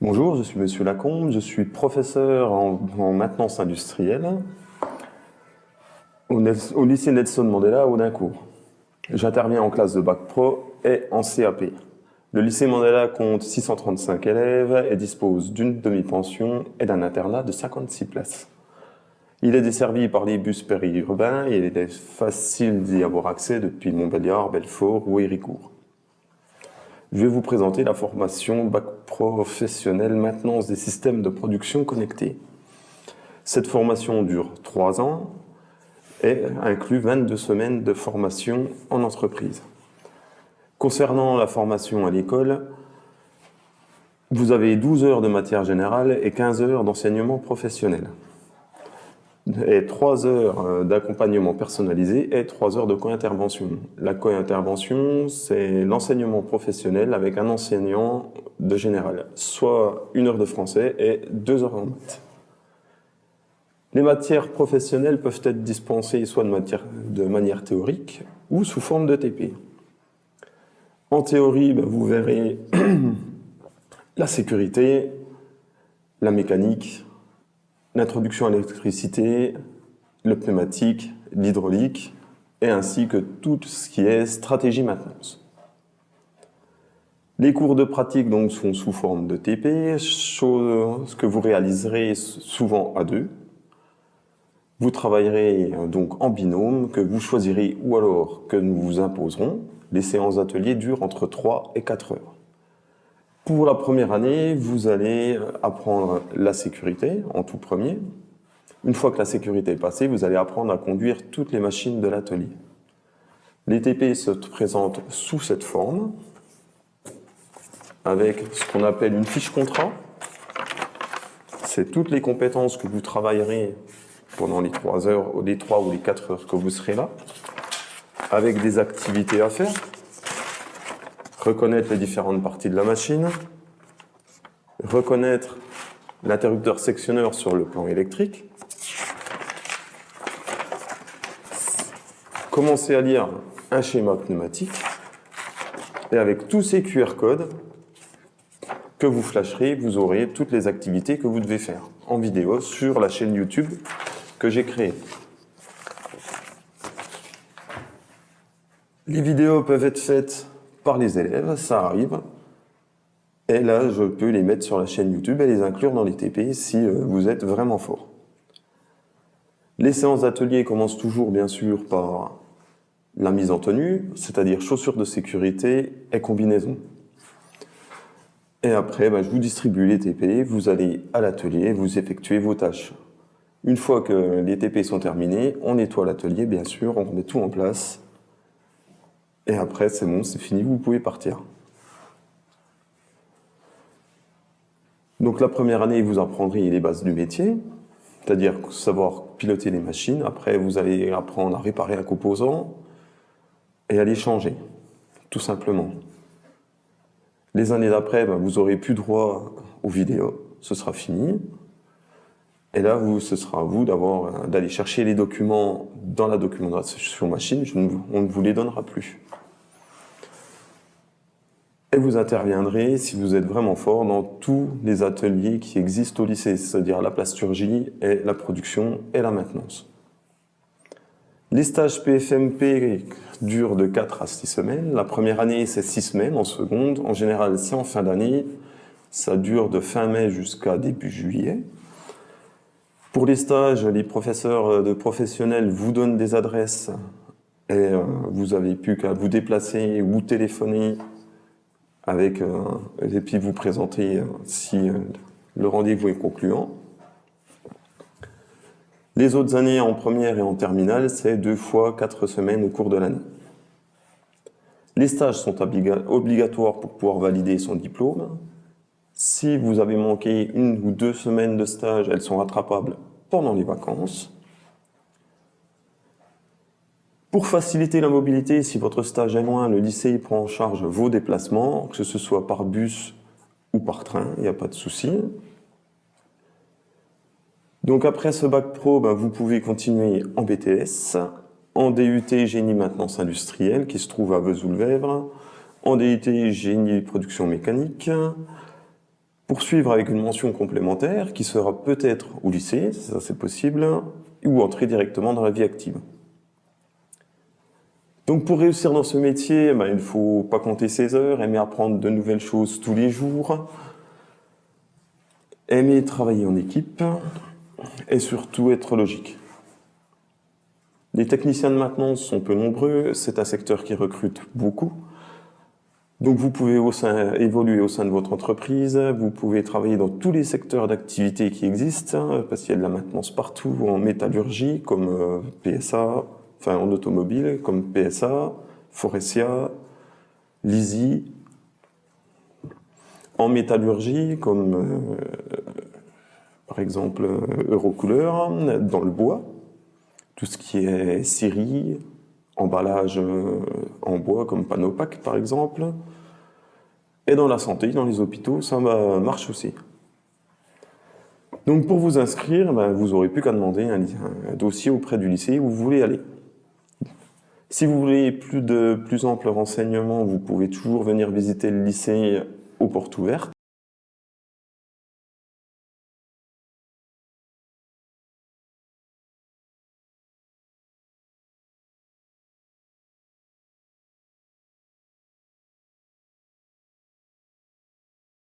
Bonjour, je suis Monsieur Lacombe, je suis professeur en maintenance industrielle au lycée Nelson Mandela à Audincourt. J'interviens en classe de bac pro et en CAP. Le lycée Mandela compte 635 élèves et dispose d'une demi-pension et d'un internat de 56 places. Il est desservi par les bus périurbains et il est facile d'y avoir accès depuis Montbéliard, Belfort ou Héricourt. Je vais vous présenter la formation bac professionnel maintenance des systèmes de production connectés. Cette formation dure 3 ans et inclut 22 semaines de formation en entreprise. Concernant la formation à l'école, vous avez 12 heures de matière générale et 15 heures d'enseignement professionnel. Et 3 heures d'accompagnement personnalisé et 3 heures de co-intervention. La co-intervention, c'est l'enseignement professionnel avec un enseignant de général, soit 1 heure de français et 2 heures en maths. Les matières professionnelles peuvent être dispensées soit de manière théorique ou sous forme de TP. En théorie, vous verrez la sécurité, la mécanique, l'introduction à l'électricité, le pneumatique, l'hydraulique, et ainsi que tout ce qui est stratégie maintenance. Les cours de pratique donc sont sous forme de TP, chose que vous réaliserez souvent à deux. Vous travaillerez donc en binôme, que vous choisirez ou alors que nous vous imposerons. Les séances d'atelier durent entre 3 et 4 heures. Pour la première année, vous allez apprendre la sécurité en tout premier. Une fois que la sécurité est passée, vous allez apprendre à conduire toutes les machines de l'atelier. Les TP se présentent sous cette forme, avec ce qu'on appelle une fiche contrat. C'est toutes les compétences que vous travaillerez pendant les 3 heures, les 3 ou les 4 heures que vous serez là, avec des activités à faire, reconnaître les différentes parties de la machine, reconnaître l'interrupteur sectionneur sur le plan électrique, commencer à lire un schéma pneumatique, et avec tous ces QR codes que vous flasherez, vous aurez toutes les activités que vous devez faire en vidéo sur la chaîne YouTube que j'ai créée. Les vidéos peuvent être faites par les élèves, ça arrive. Et là, je peux les mettre sur la chaîne YouTube et les inclure dans les TP si vous êtes vraiment fort. Les séances d'atelier commencent toujours, bien sûr, par la mise en tenue, c'est-à-dire chaussures de sécurité et combinaison. Et après, je vous distribue les TP, vous allez à l'atelier, vous effectuez vos tâches. Une fois que les TP sont terminés, on nettoie l'atelier, bien sûr, on remet tout en place. Et après, c'est bon, c'est fini, vous pouvez partir. Donc la première année, vous apprendrez les bases du métier, c'est-à-dire savoir piloter les machines. Après, vous allez apprendre à réparer un composant et à les changer, tout simplement. Les années d'après, vous aurez plus droit aux vidéos, ce sera fini. Et là, ce sera à vous d'aller chercher les documents dans la documentation machine, on ne vous les donnera plus. Et vous interviendrez, si vous êtes vraiment fort, dans tous les ateliers qui existent au lycée, c'est-à-dire la plasturgie, et la production et la maintenance. Les stages PFMP durent de 4 à 6 semaines. La première année, c'est 6 semaines. En seconde, en général, c'est en fin d'année. Ça dure de fin mai jusqu'à début juillet. Pour les stages, les professeurs de professionnels vous donnent des adresses et vous n'avez plus qu'à vous déplacer ou téléphoner et puis vous présenter si le rendez-vous est concluant. Les autres années en première et en terminale, c'est 2 fois 4 semaines au cours de l'année. Les stages sont obligatoires pour pouvoir valider son diplôme. Si vous avez manqué 1 ou 2 semaines de stage, elles sont rattrapables pendant les vacances. Pour faciliter la mobilité, si votre stage est loin, le lycée prend en charge vos déplacements, que ce soit par bus ou par train, il n'y a pas de souci. Donc après ce bac pro, vous pouvez continuer en BTS, en DUT Génie Maintenance Industrielle qui se trouve à Vesoul-Vèvre, en DUT Génie Production Mécanique, Poursuivre avec une mention complémentaire qui sera peut-être au lycée, ça c'est possible, ou entrer directement dans la vie active. Donc pour réussir dans ce métier, il ne faut pas compter ses heures, aimer apprendre de nouvelles choses tous les jours, aimer travailler en équipe et surtout être logique. Les techniciens de maintenance sont peu nombreux, c'est un secteur qui recrute beaucoup. Donc vous pouvez évoluer au sein de votre entreprise, vous pouvez travailler dans tous les secteurs d'activité qui existent, parce qu'il y a de la maintenance partout, en métallurgie comme PSA, enfin en automobile comme PSA, Forestia, Lisi, en métallurgie comme par exemple Eurocouleur, dans le bois, tout ce qui est scierie, emballage en bois comme Panopac par exemple, et dans la santé, dans les hôpitaux, ça marche aussi. Donc pour vous inscrire, vous n'aurez plus qu'à demander un dossier auprès du lycée où vous voulez aller. Si vous voulez plus amples renseignements, vous pouvez toujours venir visiter le lycée aux portes ouvertes.